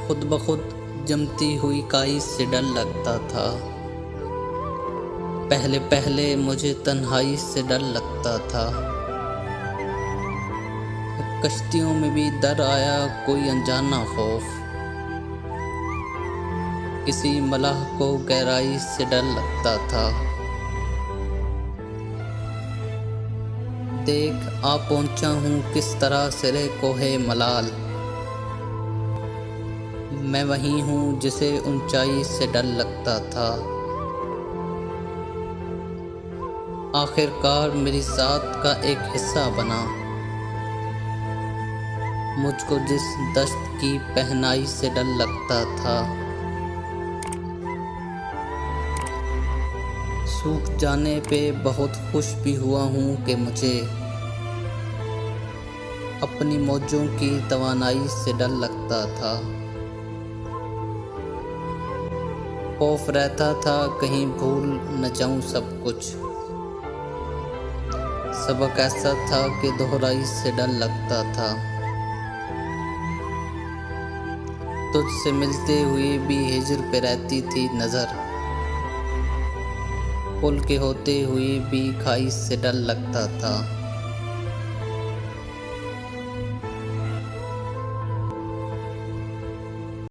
खुद ब खुद जमती हुई काई से डर लगता था। पहले पहले मुझे तन्हाई से डर लगता था। कश्तियों में भी डर आया, कोई अनजाना खौफ। किसी मलाह को गहराई से डर लगता था। देख आ पहुंचा हूँ किस तरह सिरे कोहे मलाल। मैं वही हूँ जिसे ऊंचाई से डर लगता था। आखिरकार मेरी साथ का एक हिस्सा बना, मुझको जिस दश्त की पहनाई से डर लगता था। सूख जाने पे बहुत खुश भी हुआ हूँ कि मुझे अपनी मौजों की तवानाई से डर लगता था। खौफ रहता था कहीं भूल न जाऊं सब कुछ। सबक ऐसा था कि दोहराई से डर लगता था। तुझसे मिलते हुए भी हिजर पे रहती थी नजर। पुल के होते हुए भी खाई से डर लगता था।